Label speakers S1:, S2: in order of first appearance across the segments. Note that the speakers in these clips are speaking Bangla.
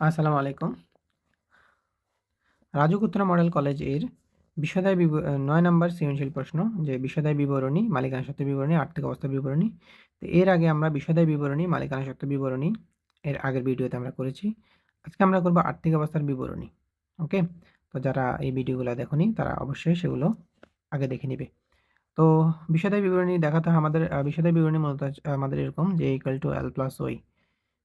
S1: আসসালামু আলাইকুম। রাজুক উত্তরা মডেল কলেজের বিশদায় ৯ নম্বর সৃজনশীল প্রশ্ন যে বিশদায় বিবরণী, মালিকানা সত্ত্ব বিবরণী, আর্থিক অবস্থার বিবরণী। তো এর আগে আমরা বিশদায় বিবরণী, মালিকানা সত্ত্ব বিবরণী এর আগের ভিডিওতে আমরা করেছি। আজকে আমরা করব আর্থিক অবস্থার বিবরণী। ওকে? তো যারা এই ভিডিওগুলো দেখোনি তারা অবশ্যই সেগুলো আগে দেখে নিবে। তো বিশদায় বিবরণী দেখাতে হয় আমাদের বিশদায় বিবরণী মূলত আমাদের এরকম যে ইকুয়াল টু L প্লাস ওই।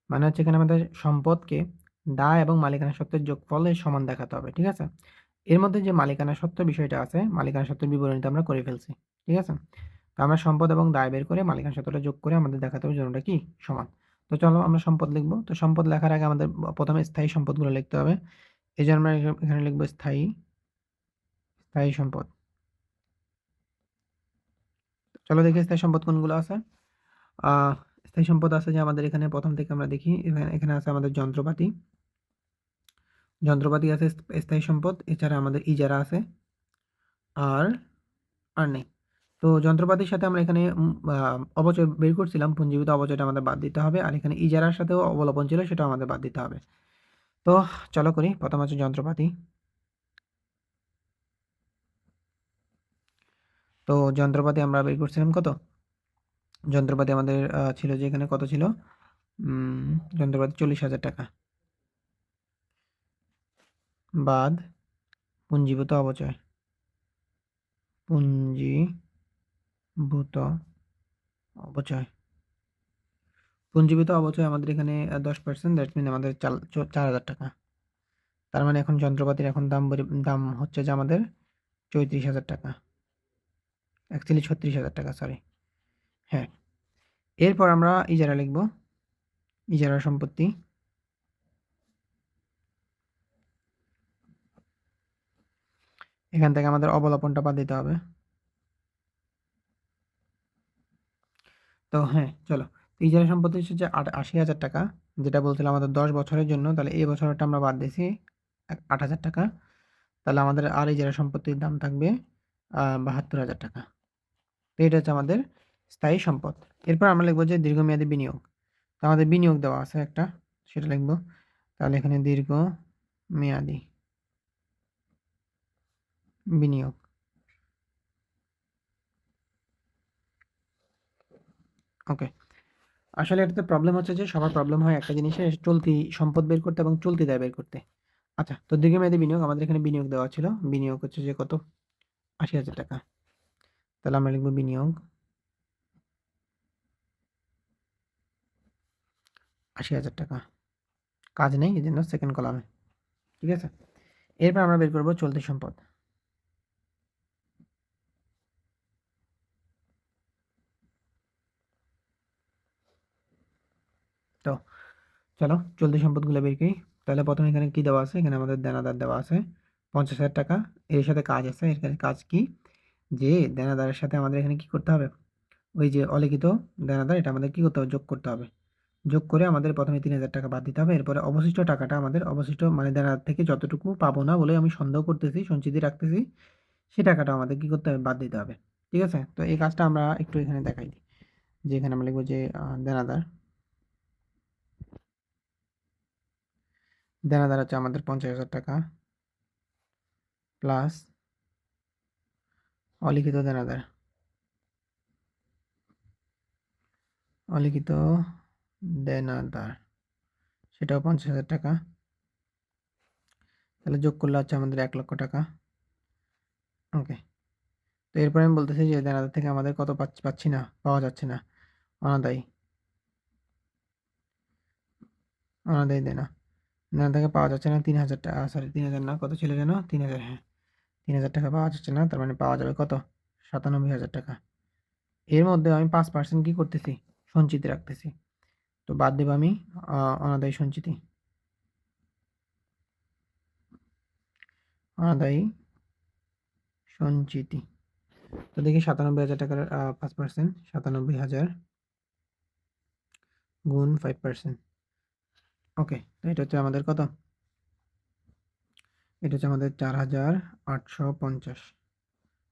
S1: মানে হচ্ছে এখানে আমাদের সম্পদকে দায় এবং মালিকানা সত্ত্বের যোগফলের সমান দেখাতে হবে। ঠিক আছে? এর মধ্যে যে মালিকানা সত্ত্ব বিষয়টা আছে, মালিকানা সত্ত্বের বিবরণীটা আমরা করে ফেলছি। ঠিক আছে? তো আমরা সম্পদ এবং দায় বের করে মালিকানা সত্ত্বটা যোগ করে আমাদের দেখাতে হবে জন্য কি সমান। তো চলো আমরা সম্পদ লিখব। তো সম্পদ লেখার আগে আমাদের প্রথমে স্থায়ী সম্পদগুলো লিখতে হবে। এজন্য আমরা এখানে লিখব স্থায়ী, স্থায়ী সম্পদ। চলো দেখি স্থায়ী সম্পদ কোনগুলো আছে। আ স্থায়ী সম্পদ আছে যে আমাদের এখানে প্রথম থেকে আমরা দেখি এখানে আছে আমাদের যন্ত্রপাতি। যন্ত্রপাতি আছে স্থায়ী সম্পদ। এছাড়া আমাদের ইজারা আছে। আর, আর নেই। তো যন্ত্রপাতির সাথে আমরা এখানে অবচয় বের করছিলাম। পুঞ্জীভূত অবচয়টা আমাদের বাদ দিতে হবে। আর এখানে ইজারার সাথেও অবলম্বন ছিল সেটাও আমাদের বাদ দিতে হবে। তো চলো করি। প্রথম হচ্ছে যন্ত্রপাতি। তো যন্ত্রপাতি আমরা বের করছিলাম কত? যন্ত্রপাতি আমাদের ছিল যে এখানে কত ছিল? যন্ত্রপাতি 40,000 টাকা। বাদ পুঞ্জীভূত অবচয়। পুঞ্জীভূত অবচয়। পুঞ্জীভূত অবচয় আমাদের এখানে 10% দ্যাট মিন আমাদের 4,000 টাকা। তার মানে এখন যন্ত্রপাতির এখন দাম হচ্ছে যে আমাদের 34,000 টাকা। অ্যাকচুয়ালি 36,000 টাকা, সরি। হ্যাঁ। এরপর আমরা ইজারা লিখব। ইজারা সম্পত্তি। এখান থেকে আমাদের অবলম্বনটা বাদ দিতে হবে। তো হ্যাঁ, চলো। ইজারা সম্পত্তি হচ্ছে যে ৮০,000 টাকা, যেটা বলছিলাম আমাদের 10 বছরের জন্য। তাহলে এই বছরটা আমরা বাদ দিছি ৮,000 টাকা। তাহলে আমাদের আর ইজারা সম্পত্তির দাম থাকবে ৭২,000 টাকা। তো এটা হচ্ছে আমাদের স্থায়ী সম্পদ। এরপর আমরা লিখব যে দীর্ঘমেয়াদী বিনিয়োগ। তো আমাদের বিনিয়োগ দেওয়া আছে একটা, সেটা লিখব। তাহলে এখানে দীর্ঘমেয়াদী বিনিয়োগ। ওকে। আসলে এটাতে প্রবলেম হচ্ছে যে সবার প্রবলেম হয় একটা জিনিসে চলতি সম্পদ বের করতে এবং চলতি দায় বের করতে। আচ্ছা, তো দীর্ঘমেয়াদী বিনিয়োগ আমাদের এখানে বিনিয়োগ দেওয়া ছিল। বিনিয়োগ হচ্ছে যে কত? ৮০,000 টাকা। তাহলে আমরা লিখব বিনিয়োগ ৮০,000 টাকা। কাজ নেই এজন্য সেকেন্ড কলামে। ঠিক আছে? এরপর আমরা বের করব চলতি সম্পদ। তো চলো চলতি সম্পদগুলো বের করি। তাহলে প্রথমে এখানে কি দেওয়া আছে? এখানে আমাদের দেনাদার দেওয়া আছে ৫০,০০০ টাকা। এর সাথে কাজ আছে। এখানে কাজ কি? যে দেনাদারের সাথে আমাদের এখানে কি করতে হবে? ওই যে অলিখিত দেনাদার, এটা আমাদের কি করতে হবে? যোগ করতে হবে। যোগ করে আমাদের প্রথমে ৩,০০০ টাকা বাদ দিতে হবে। এরপরে অবশিষ্ট টাকাটা আমাদের অবশিষ্ট মানে দেনাদার থেকে যতটুকু পাবো না বলে আমি সন্দেহ করতেছি, সঞ্চিতি রাখতেছি, সেই টাকাটা আমাদের কি করতে হবে? বাদ দিতে হবে। ঠিক আছে? তো এই কাজটা আমরা একটু এখানে দেখাই দিই। যে এখানে আমরা লিখব যে দেনাদার। দেনাদার হচ্ছে আমাদের ৫০,০০০ টাকা প্লাস অলিখিত দেনাদার। অলিখিত দেনাদার সেটাও ৫০,০০০ টাকা। তাহলে যোগ করলে হচ্ছে আমাদের ১,০০,০০০ টাকা। ওকে। তো এরপরে আমি বলতেছি যে দেনাদার থেকে আমাদের কত পাচ্ছি না, পাওয়া যাচ্ছে না। অনাদায়ী। অনাদায়ী দেনা। দেনা থেকে পাওয়া যাচ্ছে না ৩,০০০ টাকা, সরি ৩,০০০ না, কত ছিল যেন? ৩,০০০, হ্যাঁ। ৩,০০০ টাকা পাওয়া যাচ্ছে না, তার মানে পাওয়া যাবে কত? ৯৭,০০০ টাকা। এর মধ্যে আমি ৫% কি করতেছি? সঞ্চিতি রাখতেছি। তো বাদ দেব আমি অনাদায়ী সঞ্চিতি। অনাদায়ী সঞ্চিতি। তো দেখি ৯৭,০০০ টাকার ৫%, ৯৭,০০০ গুণ 5%। ওকে। তো এটা হচ্ছে আমাদের কত? এটা হচ্ছে আমাদের ৪,৮৫০।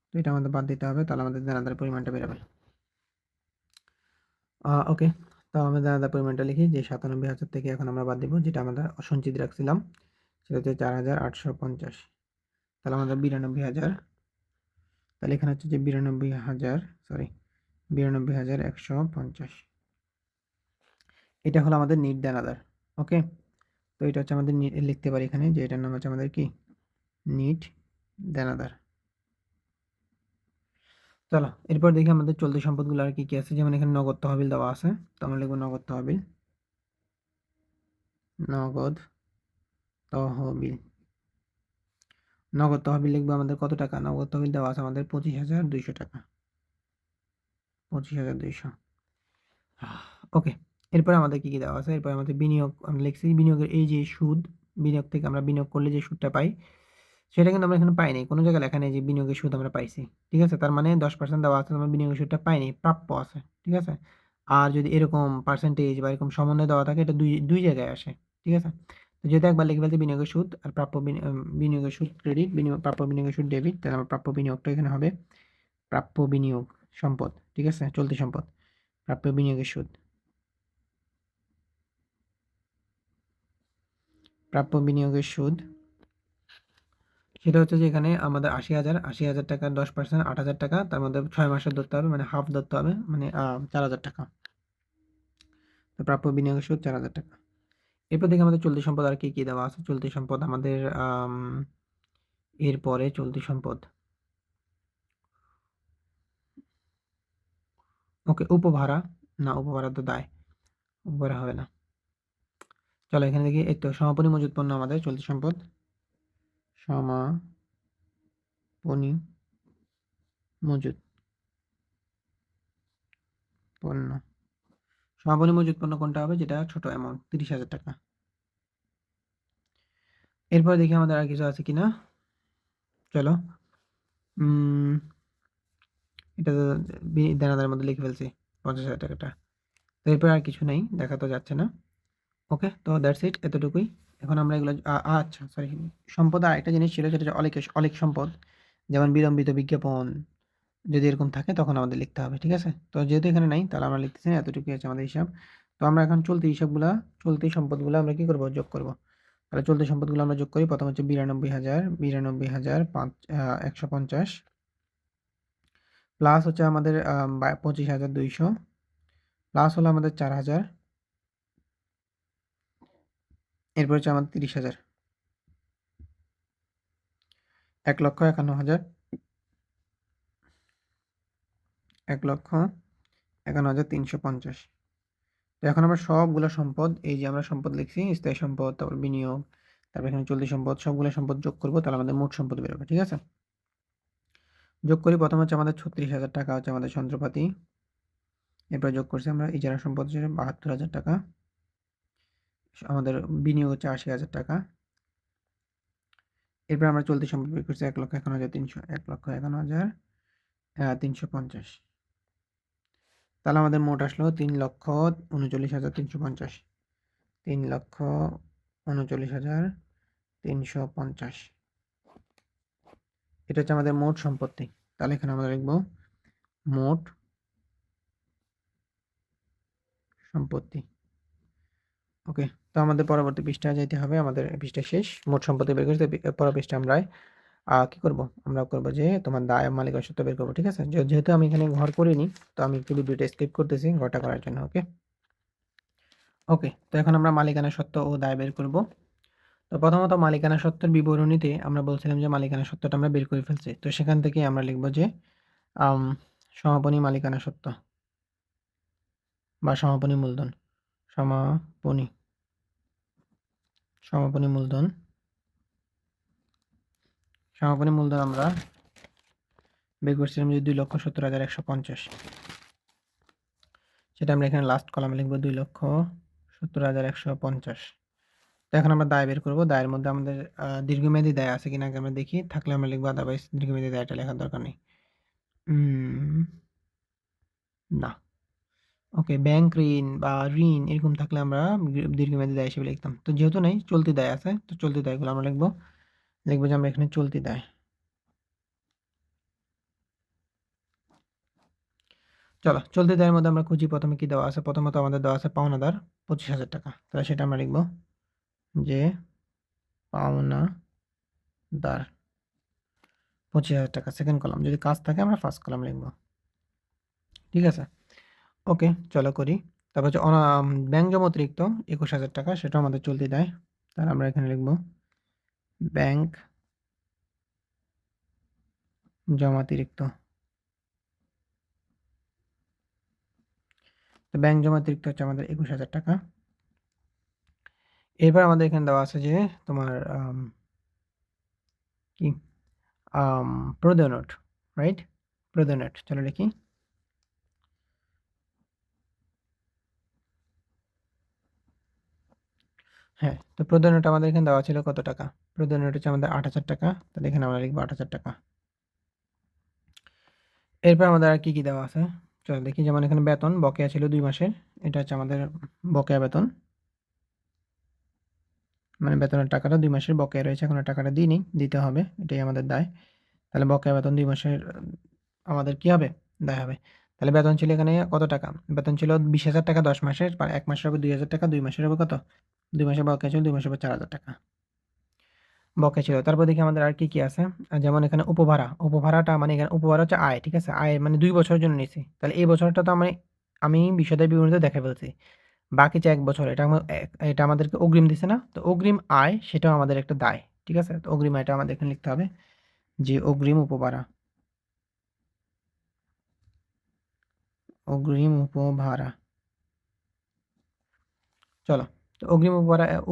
S1: তো এটা আমাদের বাদ দিতে হবে। তাহলে আমাদের দেনাদারের পরিমাণটা বেরোবে। ওকে। তো আমরা দানাদার পরিমাণটা লিখি যে ৯৭,০০০ থেকে এখন আমরা বাদ দিব যেটা আমরা সঞ্চিত রাখছিলাম, সেটা হচ্ছে ৪,৮৫০। তাহলে আমাদের ৯২,০০০, তাহলে এখানে হচ্ছে যে ৯২,১৫০। এটা হলো আমাদের নিট দানাদার। ওকে, তো এটা হচ্ছে আমাদের লিখতে পারি এখানে যে এটার নাম হচ্ছে আমাদের কি, নিট দানাদার। চলো এরপর দেখি আমাদের চলতি সম্পদগুলো আর কি কি আছে। যেমন এখানে নগদ তহবিল দেওয়া আছে, তো আমরা লিখবো নগদ তহবিল। নগদ তহবিল, নগদ তহবিল লিখবো আমাদের কত টাকা, নগদ তহবিল দেওয়া আছে আমাদের ২৫,২০০ টাকা, ২৫,২০০। ওকে, এরপরে আমাদের কি কি দেওয়া আছে, এরপরে আমাদের বিনিয়োগ আমরা লিখছি। বিনিয়োগের এই যে সুদ, বিনিয়োগ থেকে আমরা বিনিয়োগ করলে যে সুদটা পাই, সেটা কিন্তু আমরা এখানে পাই নাই, কোনো জায়গায় লেখা নেই যে বিনিয়োগের সুদ আমরা পাইছি। ঠিক আছে, তার মানে 10% দেওয়া আছে, আমরা বিনিয়োগের সুদটা পাইনি, প্রাপ্য আছে। ঠিক আছে, আর যদি এরকম পার্সেন্টেজ বা এরকম সমন্বয় দেওয়া থাকে, এটা দুই দুই জায়গায় আসে। ঠিক আছে, তো যেহেতু একবার লিখে ফেলতে বিনিয়োগের সুদ আর প্রাপ্য বিনিয়োগের সুদ ক্রেডিট, প্রাপ্য বিনিয়োগের সুদ ডেবিট, তাহলে আমার প্রাপ্য বিনিয়োগটা এখানে হবে প্রাপ্য বিনিয়োগ সম্পদ। ঠিক আছে, চলতি সম্পদ, প্রাপ্য বিনিয়োগের সুদ, প্রাপ্য বিনিয়োগের সুদ, সেটা হচ্ছে যে এখানে আমাদের ৮০,০০০ টাকার 10%, ৮,০০০ টাকা, তার মধ্যে ৬ মাসের ধরতে হবে, মানে হাফ ধরতে হবে, মানে ৪,০০০ টাকা। তো প্রাপ্য বিনিয়োগের সুদ ৪,০০০ টাকা। এরপর দেখি আমাদের চলতি সম্পদ আর কি কি দেওয়া আছে। চলতি সম্পদ আমাদের এরপরে চলতি সম্পদ, ওকে, উপভাড়া, না উপভাড়া তো দায়, উপভাড়া হবে না। চলো এখানে দেখি, এই তো সমাপনী মজুত পণ্য আমাদের চলতি সম্পদ, সমাপনী মজুত পণ্য। সমাপনী মজুত পণ্য কোনটা হবে, যেটা ছোট অ্যামাউন্ট, ৩০,০০০ টাকা। এরপর দেখি আমাদের আর কিছু আছে কিনা। চলো, এটা তো দানাদারের মধ্যে লিখে ফেলছি ৫০,০০০ টাকাটা। তো এরপর আর কিছু নেই, দেখা তো যাচ্ছে না। ওকে, তো দ্যাটস ইট, এতটুকুই। এখন আমরা এগুলো আচ্ছা সরি, সম্পদ আর একটা জিনিস ছিল, সেটা হচ্ছে অলিক সম্পদ। যেমন বিলম্বিত বিজ্ঞাপন যদি এরকম থাকে তখন আমাদের লিখতে হবে। ঠিক আছে, তো যেহেতু এখানে নাই, তাহলে আমরা লিখতেছি না, এতটুকুই আছে আমাদের হিসাব। তো আমরা এখন চলতি সম্পদগুলো আমরা কি করব, যোগ করব। তাহলে চলতি সম্পদগুলো আমরা যোগ করি। প্রথম হচ্ছে ৯২,১৫০ প্লাস হচ্ছে আমাদের ২৫,২০০ প্লাস হলো আমাদের ৪,০০০, এরপর হচ্ছে আমাদের ৩০,০০০, ১,৫১,০০০, ১,৫১,৩৫০। তো এখন আমরা সবগুলো সম্পদ, এই যে আমরা সম্পদ লিখছি, স্থায়ী সম্পদ, তারপর বিনিয়োগ, তারপর এখানে চলতি সম্পদ, সবগুলো সম্পদ যোগ করব, তাহলে আমাদের মোট সম্পদ বেরোবে। ঠিক আছে, যোগ করি। প্রথম হচ্ছে আমাদের ৩৬,০০০ টাকা হচ্ছে আমাদের যন্ত্রপাতি, এরপর যোগ করছি আমরা ইজারা সম্পদ হচ্ছে ৭২,০০০ টাকা, আমাদের বিনিয়োগ হচ্ছে ৮০,০০০ টাকা। এরপর আমরা চলতি সম্পদ বের করছি ১,৫১,৩৫০। তাহলে আমাদের মোট আসলো ৩,৩৯,৩৫০, ৩,৩৯,৩৫০। এটা হচ্ছে আমাদের মোট সম্পত্তি। তাহলে এখানে আমরা লিখব মোট সম্পত্তি। ওকে, তো আমাদের পরবর্তী পৃষ্ঠায় যাইতে হবে, আমাদের পৃষ্ঠা শেষ, মোট সম্পত্তি বের করতে। পরের পৃষ্ঠা আমরা কি করব, আমরা করব যে তোমার দায় মালিকানা সত্ত্ব বের করব। ঠিক আছে, যেহেতু আমি এখানে ঘর করিনি, তো আমি একটু ভিডিওটা স্কিপ করতেছি ঘরটা করার জন্য। ওকে ওকে, তো এখন আমরা মালিকানা সত্ত্ব ও দায় বের করব। তো প্রথমত মালিকানা সত্ত্বের বিবরণীতে আমরা বলছিলাম যে মালিকানা সত্ত্বটা আমরা বের করে ফেলছি। তো সেখান থেকে আমরা লিখব যে সমাপনী মালিকানা সত্ত্ব বা সমাপনী মূলধন, সমাপনী সমাপনী মূলধন, সমাপনী মূলধন আমরা বের করছিলাম যে ২,৭০,১৫০। সেটা আমরা এখানে লাস্ট কলামে লিখব ২,৭০,১৫০। তো এখন আমরা দায় বের করব। দায়ের মধ্যে আমাদের দীর্ঘমেয়াদী দায় আছে কিনা আগে আমরা দেখি, থাকলে আমরা লিখব, আদারওয়াইজ দীর্ঘমেয়াদী দায়টা লেখার দরকার নেই। না, ওকে, ব্যাংক ঋণ বা ঋণ এরকম থাকলে আমরা দীর্ঘমেয়াদী দায় হিসেবে লিখতাম। তো যেহেতু নেই, চলতি দায় আছে, তো চলতি দায়গুলো আমরা লিখব যে আমরা এখানে চলতি দায়। চলো চলতি দায়ের মধ্যে আমরা খুঁজি প্রথমে কি দেওয়া আছে। প্রথমত আমাদের দেওয়া আছে পাওনাদার 25,000 টাকা। তাহলে সেটা আমরা লিখব যে পাওনাদার 25,000 টাকা, সেকেন্ড কলাম। যদি কাজ থাকে আমরা ফার্স্ট কলাম লিখব। ঠিক আছে, ওকে চলো করি। তারপর হচ্ছে ব্যাংক জমা অতিরিক্ত 21,000 টাকা, সেটা আমাদের চলতি দায়। তাহলে আমরা এখানে লিখব ব্যাংক জমা অতিরিক্ত। তো ব্যাংক জমা অতিরিক্ত হচ্ছে আমাদের 21,000 টাকা। এরপর আমাদের এখানে দেওয়া আছে যে তোমার কি প্রদেয় নোট, রাইট? প্রদেয় নোট, চলো লিখি। হ্যাঁ, তো প্রদেয় নোট আমাদের এখানে দেওয়া ছিল কত টাকা? প্রদেয় নোট হচ্ছে আমাদের 8,000 টাকা। তাহলে এখানে আমরা লিখবো 8,000 টাকা। এরপর আমাদের আর কি কি দেওয়া আছে চলো দেখি। যেমন এখানে বেতন বকেয়া ছিল 2 মাসের, এটা হচ্ছে আমাদের বকেয়া বেতন। মানে বেতনের টাকাটা 2 মাসের বকেয়া রয়েছে, এখনো টাকাটা দিইনি, দিতে হবে, এটাই আমাদের দায়। তাহলে বকেয়া বেতন 2 মাসের আমাদের কি হবে? দায় হবে। তাহলে বেতন ছিল এখানে কত টাকা? বেতন ছিল 20,000 টাকা 10 মাসের, 1 মাসের হবে 2,000 টাকা, 2 মাসের হবে কত? 2 মাসের বকেয়া ছিল, 2 মাসের হবে 4,000 টাকা বকেয়া ছিল। তারপর দেখি আমাদের আর কি কি আছে। যেমন এখানে উপভাড়া, উপভাড়াটা মানে এখানে উপভাড়া হচ্ছে আয়, ঠিক আছে? আয় মানে 2 বছরের জন্য নিছি। তাহলে এই বছরটা তো আমি বিশদের বিবরণীতে দেখে ফেলছি। বাকি যে 1 বছর এটা আমাদেরকে অগ্রিম দিছে না? তো অগ্রিম আয় সেটাও আমাদের একটা দায়। ঠিক আছে? তো অগ্রিম আয়টা আমাদের এখানে লিখতে হবে যে অগ্রিম উপভাড়া। অগ্রিম উপভাড়া। চলো। তো অগ্রিম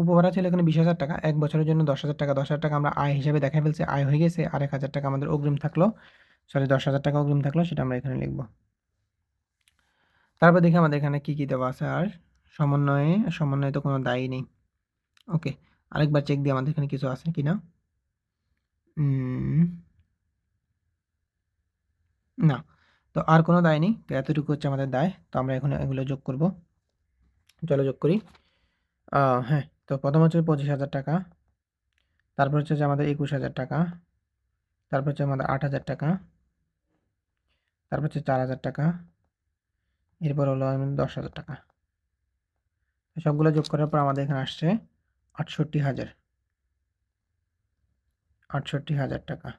S1: উপভাড়া ছিল এখানে 20,000 টাকা। 1 বছরের জন্য 10,000 টাকা। 10,000 টাকা আমরা আয় হিসেবে দেখে ফেলছি। আয় হয়ে গেছে। আর 1,000 টাকা আমাদের অগ্রিম থাকলো। সরি, 10,000 টাকা অগ্রিম থাকলো, সেটা আমরা এখানে লিখব। তারপর দেখি আমাদের এখানে কি কি দেওয়া আছে আর। সমন্বয়ে তো কোনো দায়ই নেই। ওকে, আরেকবার চেক দিই আমাদের এখানে কিছু আছে কিনা। না, তো আর কোনো দায় নেই। তো এতটুকু হচ্ছে আমাদের দায়। তো আমরা এখন এগুলো যোগ করব। চলো যোগ করি। হ্যাঁ, তো প্রথম হচ্ছে 25,000 টাকা, তারপর হচ্ছে যে আমাদের 21,000 টাকা, তারপর হচ্ছে আমাদের 8,000 টাকা, তারপর হচ্ছে 4,000 টাকা, এরপর হলো আমাদের 10,000 টাকা। সবগুলো যোগ করার পর আমাদের এখানে আসছে 68,000, 68,000 টাকা।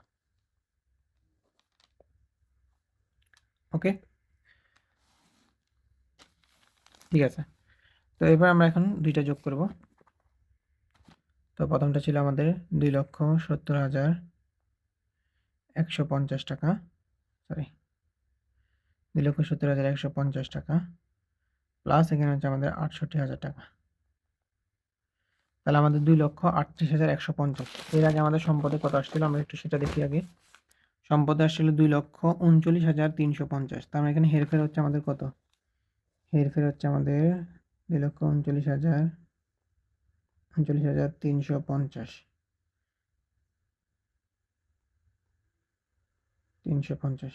S1: ওকে, ঠিক আছে। তো এবার আমরা এখন দুইটা যোগ করব। তো প্রথমটা ছিল আমাদের 2,70,150 টাকা, সরি 2,70,150 টাকা, প্লাস এখানে হচ্ছে আমাদের 68,000 টাকা। তাহলে আমাদের 2,38,150। এর আগে আমাদের সম্পদে কত আসছিল আমরা একটু সেটা দেখি আগে। সম্পদে আসছিল 2,39,350। তার মানে এখানে হেরফের হচ্ছে আমাদের কত? হেরফের হচ্ছে আমাদের 2,39,350, 350।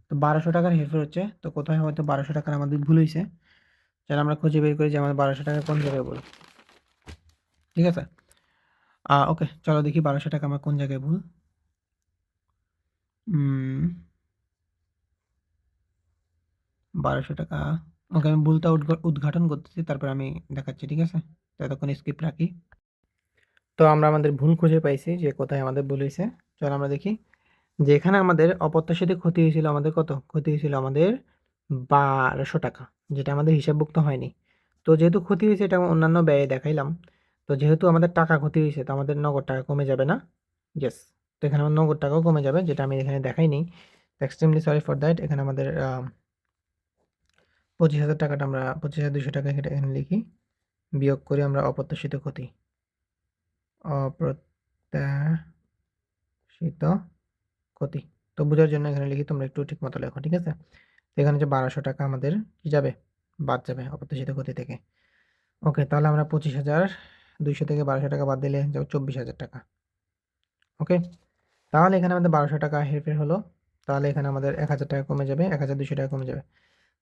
S1: তো 1,200 টাকার হেরফের হচ্ছে। তো কোথায় হয়তো 1,200 টাকার আমাদের ভুল হয়েছে। তাহলে আমরা খুঁজে বের করি যে আমাদের 1,200 টাকা কোন জায়গায় ভুল। ঠিক আছে, ওকে চলো দেখি 1,200 টাকা আমার কোন জায়গায় ভুল। 1,200 টাকা, ওকে আমি ভুলটা উদ্ঘাটন করতেছি, তারপর আমি দেখাচ্ছি। ঠিক আছে, তো এতক্ষণ স্কিপ রাখি। তো আমরা আমাদের ভুল খুঁজে পাইছি যে কোথায় আমাদের ভুল হয়েছে। চলো আমরা দেখি যে এখানে আমাদের অপ্রত্যাশিত ক্ষতি হয়েছিল আমাদের কত? ক্ষতি হয়েছিল আমাদের 1,200 টাকা, যেটা আমাদের হিসাবভুক্ত হয়নি। তো যেহেতু ক্ষতি হয়েছে এটা অন্যান্য ব্যয়ে দেখাইলাম। তো যেহেতু আমাদের টাকা ক্ষতি হয়েছে, তো আমাদের নগদ টাকা কমে যাবে না? ইয়েস। তো এখানে আমার নগদ টাকাও কমে যাবে, যেটা আমি এখানে দেখাইনি। Extremely sorry for that. এখানে আমাদের 25,000 টাকাটা আমরা 25,200 টাকা এখানে লিখি, বিয়োগ করি আমরা অপ্রত্যাশিত ক্ষতি। অপ্রত্যাশিত ক্ষতি। তো বোঝার জন্য এখানে লিখি, তোমরা একটু ঠিক মতো লেখো। ঠিক আছে, তো এখানে যে 1,200 টাকা আমাদের কি যাবে? বাদ যাবে অপ্রত্যাশিত ক্ষতি থেকে। ওকে, তাহলে আমরা 25,200 থেকে 1,200 টাকা বাদ দিলে যাবে 24,000 টাকা। ওকে, তাহলে এখানে আমাদের 1,200 টাকা হেরফের হলো। তাহলে এখানে আমাদের 1,000 টাকা কমে যাবে, 1,200 টাকা কমে যাবে।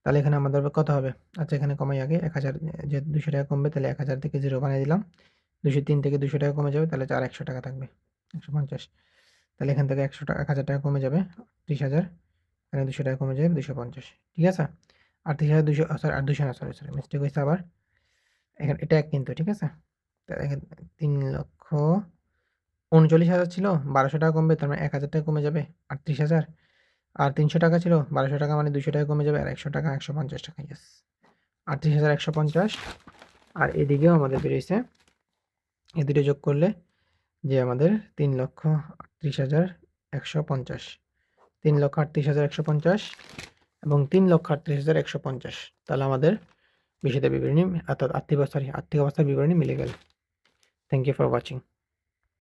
S1: তাহলে এখানে আমাদের কত হবে? আচ্ছা, এখানে কমাই আগে। 1,000 যেহেতু 200 টাকা কমবে, তাহলে 1,000 থেকে 0 বানিয়ে দিলাম। 203 থেকে 200 টাকা কমে যাবে, তাহলে আর 100 টাকা থাকবে, 150। তাহলে এখান থেকে 100 টাকা 1,000 টাকা কমে যাবে, 30,000। এখানে 200 টাকা কমে যাবে 250, ঠিক আছে? 38,200 সরি আর 200 না, সরি মিস্টেক হয়েছে আবার। এখানে এটা এক কিন্তু, ঠিক আছে? তো দেখেন 3,39,000 ছিল, 1200 টাকা কমবে, তার মানে 1,000 টাকা কমে যাবে 38,000। আর 300 টাকা ছিল, 1200 টাকা মানে 200 টাকা কমে যাবে, আর 100 টাকা 150 টাকা, ইয়েস 38,150। আর এদিকেও আমাদের বেরিয়েছে, এই দুটো যোগ করলে যে আমাদের 3,38,150, 3,38,150 এবং 3,38,150, তাহলে আমাদের বিশদ বিবরণী অর্থাৎ আর্থিক অবস্থার বিবরণী মিলে গেল। Thank you for watching.